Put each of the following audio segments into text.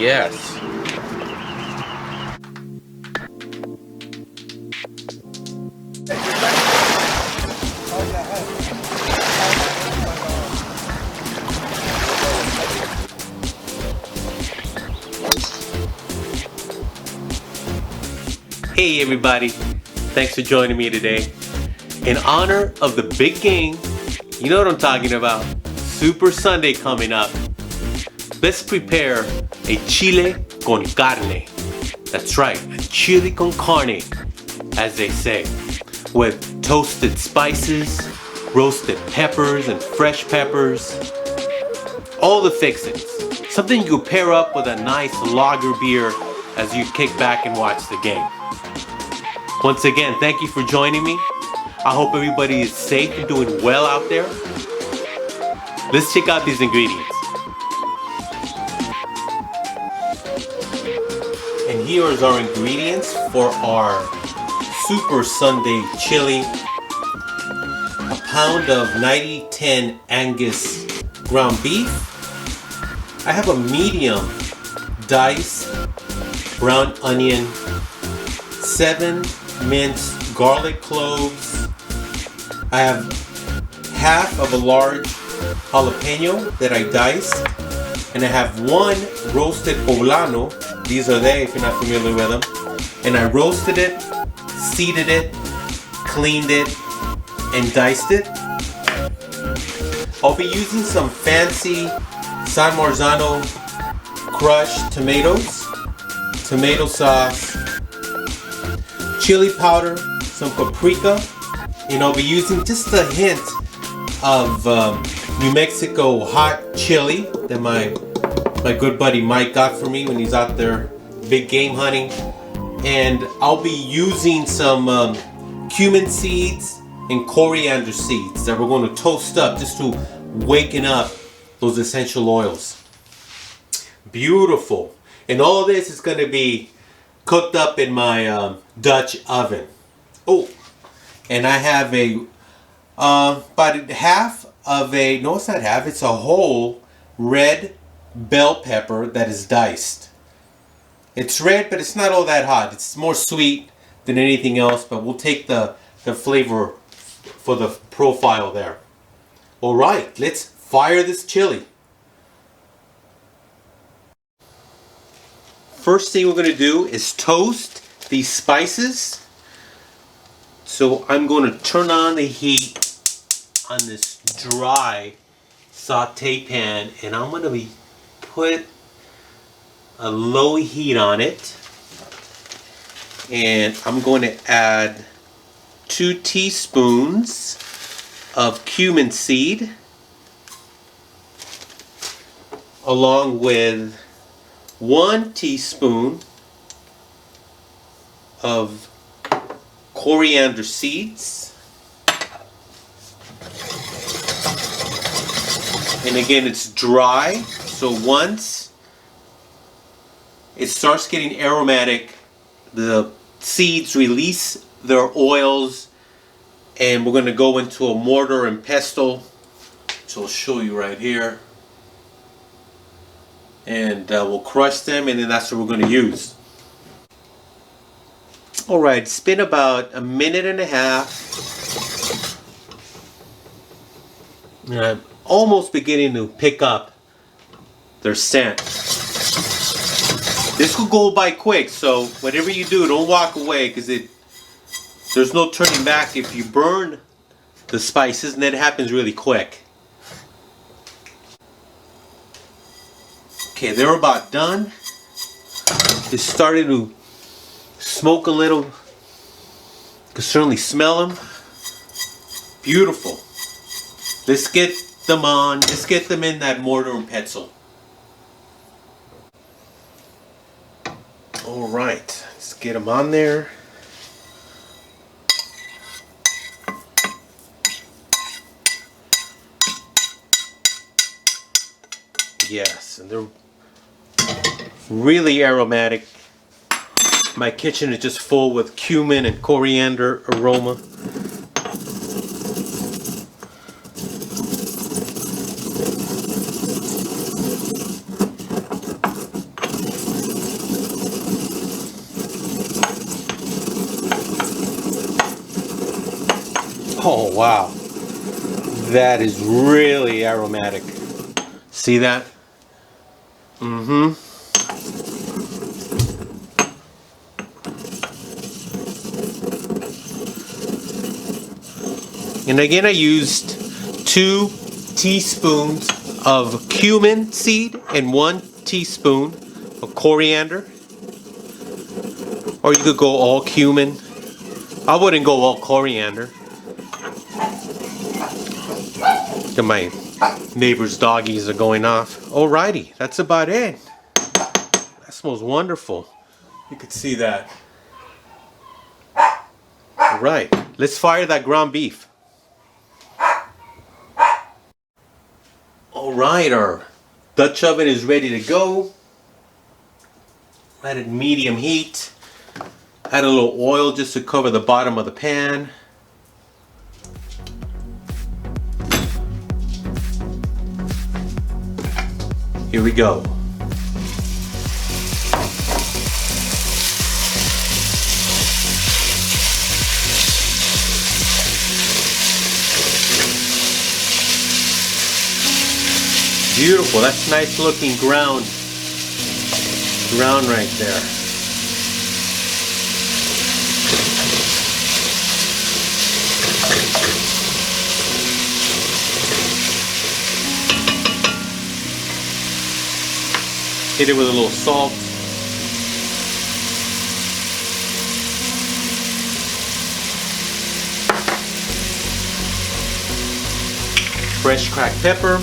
Yes. Hey everybody, thanks for joining me today. In honor of the big game, you know what I'm talking about, Super Sunday coming up. Let's prepare a chile con carne. That's right, a chili con carne, as they say, with toasted spices, roasted peppers and fresh peppers, all the fixings. Something you pair up with a nice lager beer as you kick back and watch the game. Once again, thank you for joining me. I hope everybody is safe and doing well out there. Let's check out these ingredients. And here is our ingredients for our Super Sunday chili. A pound of 90-10 Angus ground beef. I have a medium diced brown onion, 7 minced garlic cloves. I have half of a large jalapeno that I diced, and I have 1 roasted poblano. These are they if you're not familiar with them. And I roasted it, seeded it, cleaned it, and diced it. I'll be using some fancy San Marzano crushed tomatoes, tomato sauce, chili powder, some paprika, and I'll be using just a hint of New Mexico hot chili that my good buddy Mike got for me when he's out there big game hunting. And I'll be using some cumin seeds and coriander seeds that we're going to toast up just to waken up those essential oils. Beautiful. And all this is going to be cooked up in my Dutch oven. Oh, and I have a about half of a, no it's not half, it's a whole red bell pepper that is diced. It's red, but it's not all that hot. It's more sweet than anything else, but we'll take the flavor for the profile there. All right, let's fire this chili. First thing we're going to do is toast these spices. So I'm going to turn on the heat on this dry saute pan, and I'm going to put a low heat on it, and I'm going to add 2 teaspoons of cumin seed along with 1 teaspoon of coriander seeds. And again, it's dry, so once it starts getting aromatic, the seeds release their oils, and we're going to go into a mortar and pestle, which I'll show you right here. And we'll crush them, and then that's what we're going to use. Alright, it's been about a minute and a half. And I'm almost beginning to pick up their scent. This will go by quick, so whatever you do, don't walk away, because there's no turning back if you burn the spices, and that happens really quick. Okay, they're about done. It's starting to smoke a little. You can certainly smell them. Beautiful. Let's get them on. Let's get them in that mortar and pestle. All right, let's get them on there. Yes, and they're really aromatic. My kitchen is just full with cumin and coriander aroma. Oh wow, that is really aromatic. See that? Mm-hmm. And again, I used 2 teaspoons of cumin seed and 1 teaspoon of coriander. Or you could go all cumin. I wouldn't go all coriander. My neighbor's doggies are going off. Alrighty, that's about it. That smells wonderful. You could see that. Alright, let's fire that ground beef. Alright, our Dutch oven is ready to go. At a medium heat. Add a little oil just to cover the bottom of the pan. Here we go. Beautiful, that's nice looking ground right there. Hit it with a little salt. Fresh cracked pepper.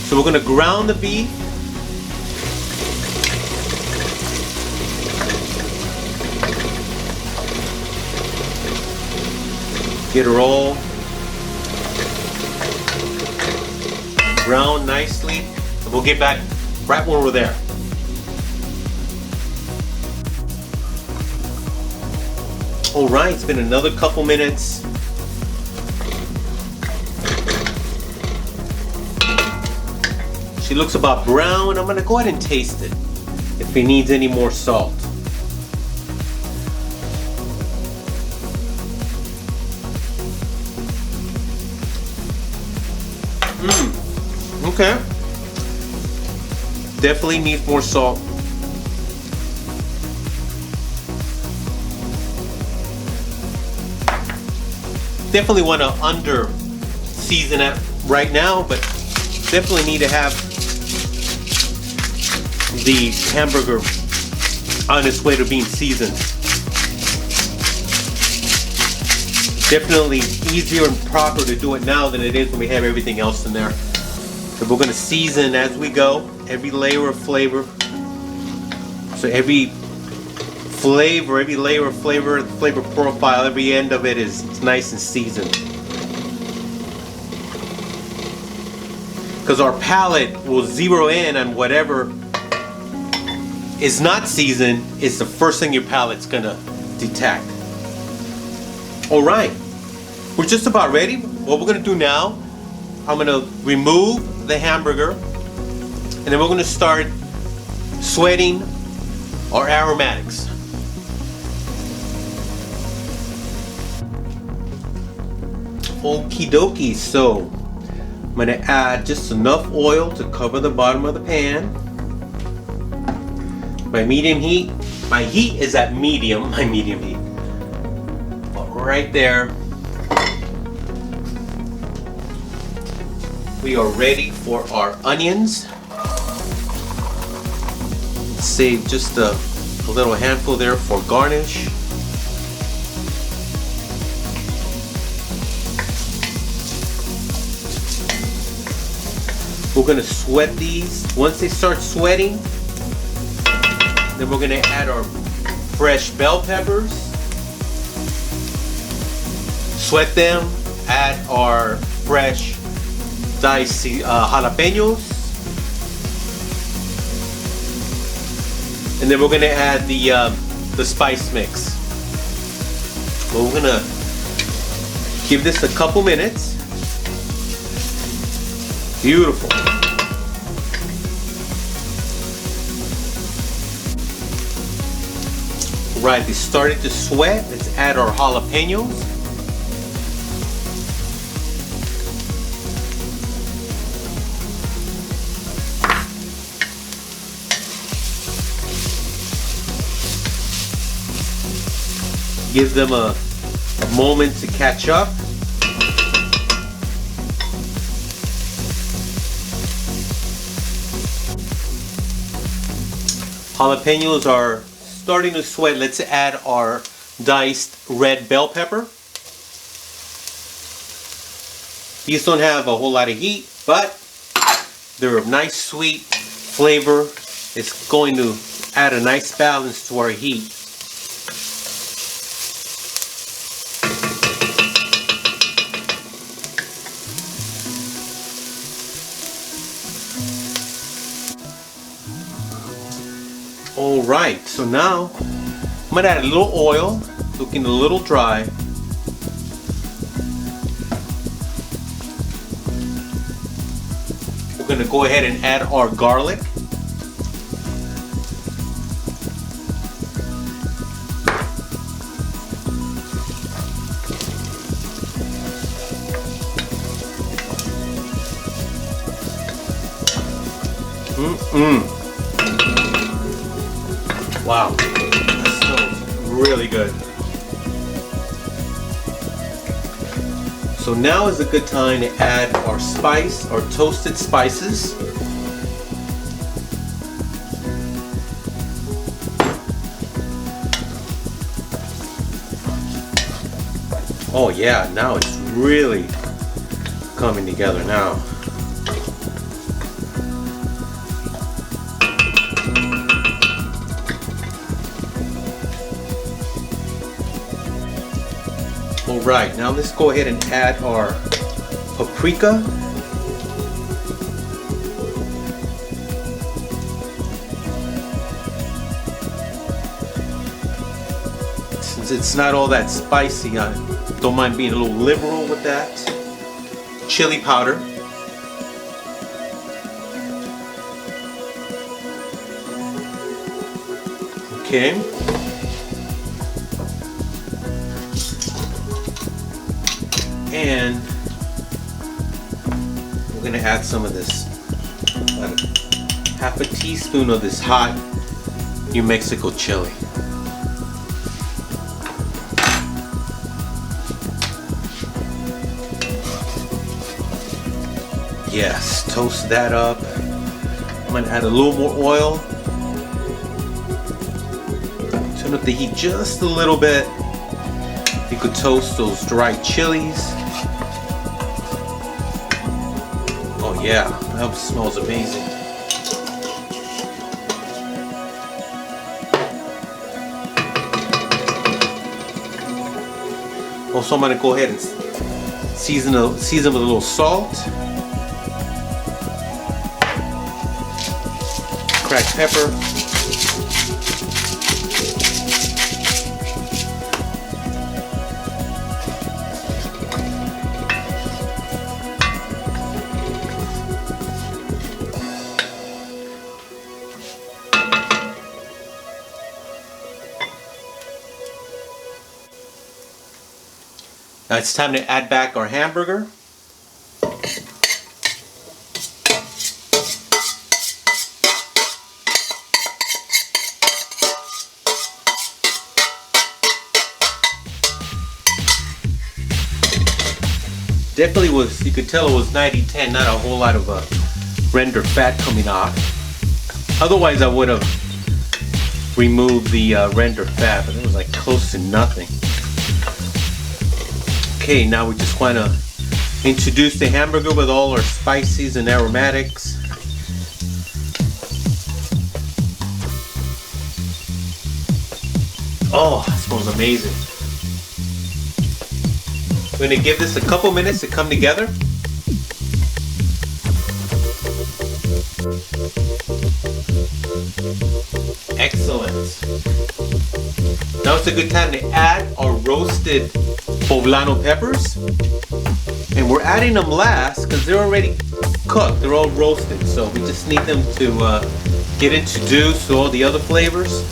So we're going to ground the beef. Get her all browned nicely, and we'll get back right when we're there. Alright, it's been another couple minutes. She looks about brown. I'm gonna go ahead and taste it if it needs any more salt. Okay. Definitely needs more salt. Definitely want to under season it right now, but definitely need to have the hamburger on its way to being seasoned. Definitely easier and proper to do it now than it is when we have everything else in there. So we're going to season as we go, every layer of flavor. So every flavor, every layer of flavor, flavor profile, every end of it is nice and seasoned. Because our palate will zero in on whatever is not seasoned is the first thing your palate's going to detect. Alright, we're just about ready. What we're going to do now, I'm going to remove the hamburger, and then we're going to start sweating our aromatics. Okie dokie, so I'm going to add just enough oil to cover the bottom of the pan. My medium heat, my heat is at medium, my medium heat. Right there. We are ready for our onions. Save just a little handful there for garnish. We're going to sweat these. Once they start sweating, then we're going to add our fresh bell peppers. Sweat them, add our fresh diced jalapenos, and then we're going to add the spice mix. Well, we're going to give this a couple minutes. Beautiful. Right, they started to sweat. Let's add our jalapenos. Give them a moment to catch up. Jalapenos are starting to sweat. Let's add our diced red bell pepper. These don't have a whole lot of heat, but they're a nice sweet flavor. It's going to add a nice balance to our heat. Alright, so now I'm going to add a little oil, looking a little dry. We're going to go ahead and add our garlic. Wow, that smells really good. So now is a good time to add our toasted spices. Oh yeah, now it's really coming together now. Alright, now let's go ahead and add our paprika. Since it's not all that spicy, I don't mind being a little liberal with that. Chili powder. Okay. And we're going to add some of this, half a teaspoon of this hot New Mexico chili. Yes, toast that up. I'm going to add a little more oil. Turn up the heat just a little bit. You could toast those dried chilies. Oh yeah, that smells amazing. Also, I'm going to go ahead and season with a little salt, cracked pepper, now it's time to add back our hamburger. Definitely was, you could tell it was 90-10, not a whole lot of render fat coming off. Otherwise I would have removed the render fat, but it was like close to nothing. Okay, now we just want to introduce the hamburger with all our spices and aromatics. Oh, it smells amazing. We're going to give this a couple minutes to come together. Excellent. Now it's a good time to add our roasted poblano peppers. And we're adding them last because they're already cooked. They're all roasted. So we just need them to get introduced to all the other flavors.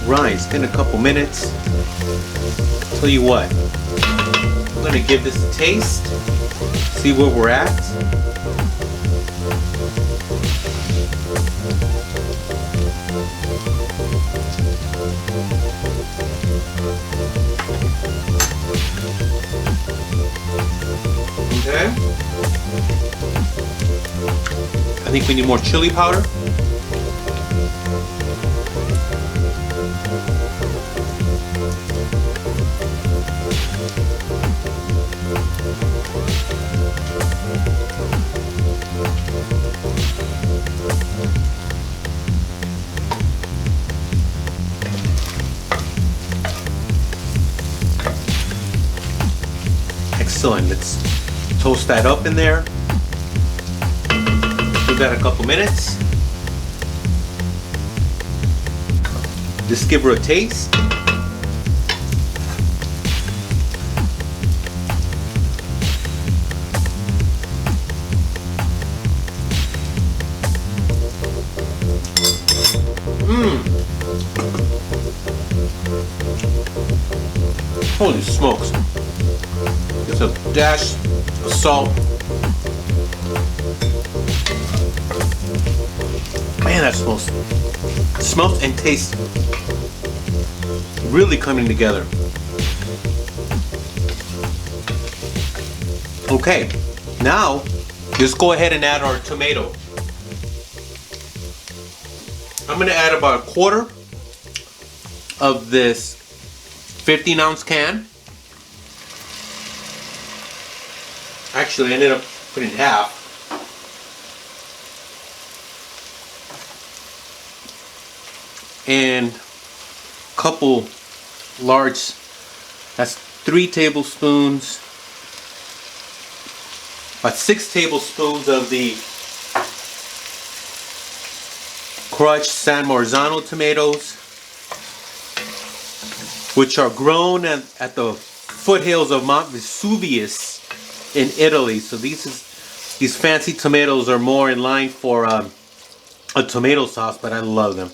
Right, it's been a couple minutes. Tell you what, I'm gonna give this a taste, see where we're at. Okay. I think we need more chili powder. Excellent. Let's toast that up in there. Give that a couple minutes. Just give her a taste. Holy smokes. Just a dash of salt. Man, that smells and tastes really coming together. Okay, now just go ahead and add our tomato. I'm gonna add about a quarter of this 15-ounce can. Actually, I ended up putting half. And a couple large, that's 3 tablespoons, about 6 tablespoons of the crushed San Marzano tomatoes, which are grown at the foothills of Mount Vesuvius in Italy. So these fancy tomatoes are more in line for a tomato sauce, but I love them.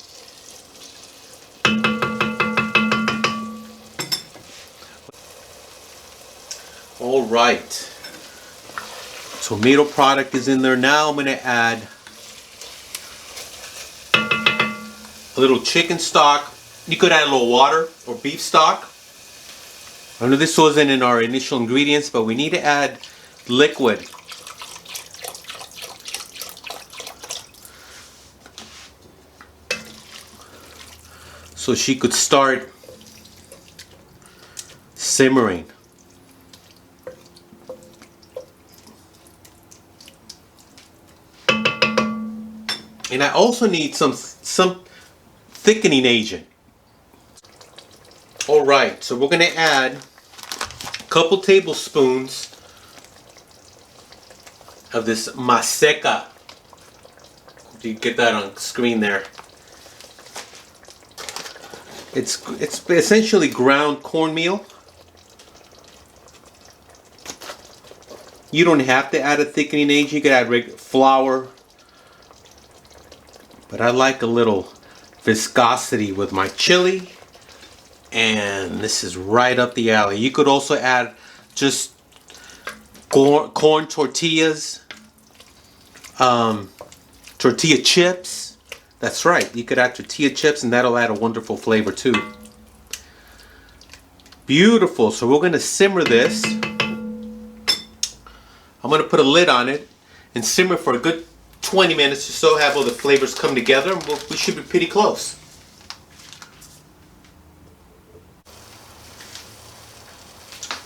All right, tomato product is in there now. I'm going to add a little chicken stock. You could add a little water or beef stock. I know this wasn't in our initial ingredients, but we need to add liquid. So she could start simmering. And I also need some thickening agent. All right, so we're gonna add a couple tablespoons of this maseca. You get that on screen there. It's essentially ground cornmeal. You don't have to add a thickening agent. You could add regular flour. But I like a little viscosity with my chili. And this is right up the alley. You could also add just corn tortillas, tortilla chips. That's right, you could add tortilla chips and that'll add a wonderful flavor too. Beautiful, so we're gonna simmer this. I'm gonna put a lid on it and simmer for a good 20 minutes or so, have all the flavors come together, and we should be pretty close.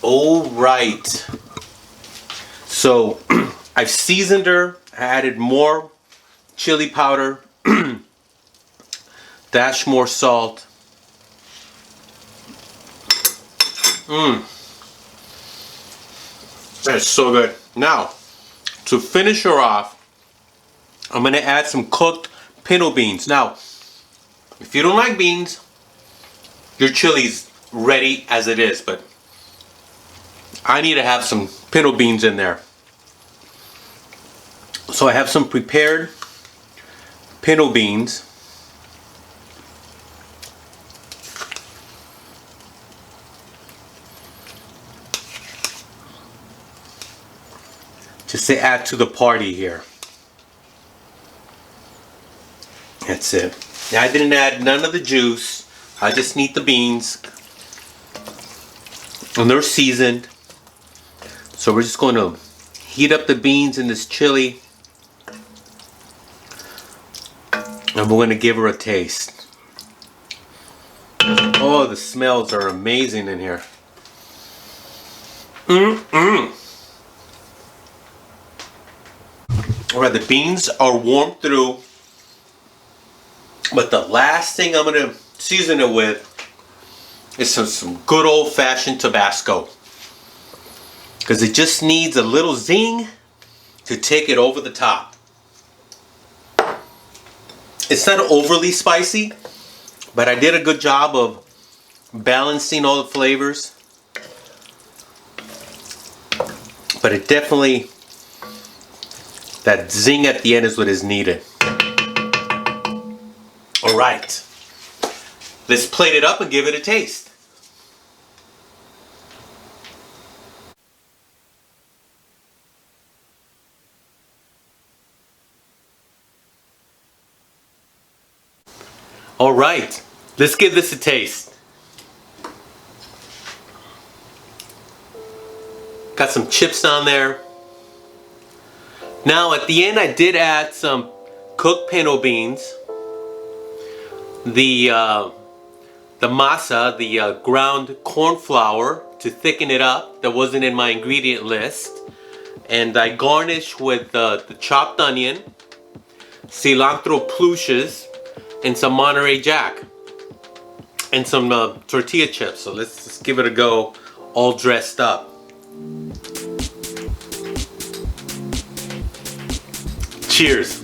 All right, so I've seasoned her. I added more chili powder, dash more salt. That's so good. Now, to finish her off, I'm going to add some cooked pinto beans. Now, if you don't like beans, your chili's ready as it is, but I need to have some pinto beans in there. So I have some prepared pinto beans. Just to add to the party here. That's it. Now I didn't add none of the juice. I just need the beans. And they're seasoned. So we're just going to heat up the beans in this chili. And we're going to give her a taste. Oh, the smells are amazing in here. Alright, the beans are warmed through. But the last thing I'm going to season it with is some good old-fashioned Tabasco. Because it just needs a little zing to take it over the top. It's not overly spicy, but I did a good job of balancing all the flavors. But it definitely, that zing at the end is what is needed. Alright, let's plate it up and give it a taste. Alright, let's give this a taste. Got some chips on there. Now at the end I did add some cooked pinto beans. The masa, the ground corn flour to thicken it up. That wasn't in my ingredient list. And I garnish with the chopped onion, cilantro plushes, and some Monterey Jack. And some tortilla chips. So let's just give it a go, all dressed up. Cheers.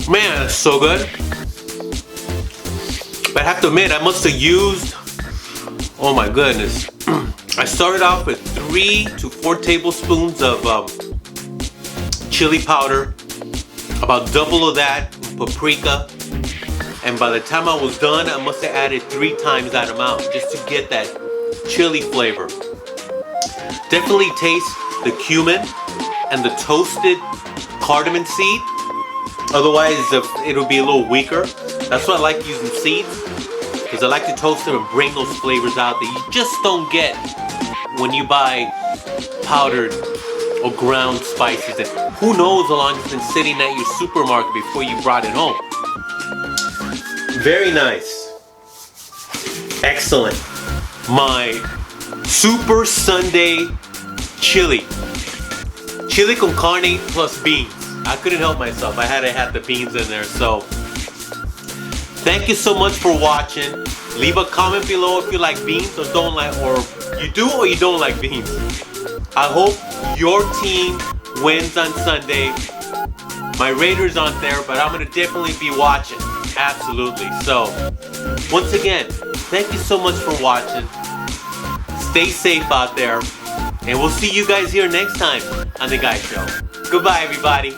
Man, that's so good. But I have to admit, I must have used, oh my goodness. I started off with 3 to 4 tablespoons of chili powder, about double of that in paprika, and by the time I was done, I must have added 3 times that amount just to get that chili flavor. Definitely taste the cumin and the toasted cardamom seed. Otherwise, it'll be a little weaker. That's why I like using seeds, because I like to toast them and bring those flavors out that you just don't get when you buy powdered or ground spices. And who knows how long it's been sitting at your supermarket before you brought it home. Very nice. Excellent. My Super Sunday chili. Chili con carne plus beans. I couldn't help myself. I had to have the beans in there. So thank you so much for watching. Leave a comment below if you like beans or don't like, or you do or you don't like beans. I hope your team wins on Sunday. My Raiders aren't there, but I'm gonna definitely be watching. Absolutely. So once again, thank you so much for watching. Stay safe out there, and we'll see you guys here next time on The Guy Show. Goodbye, everybody.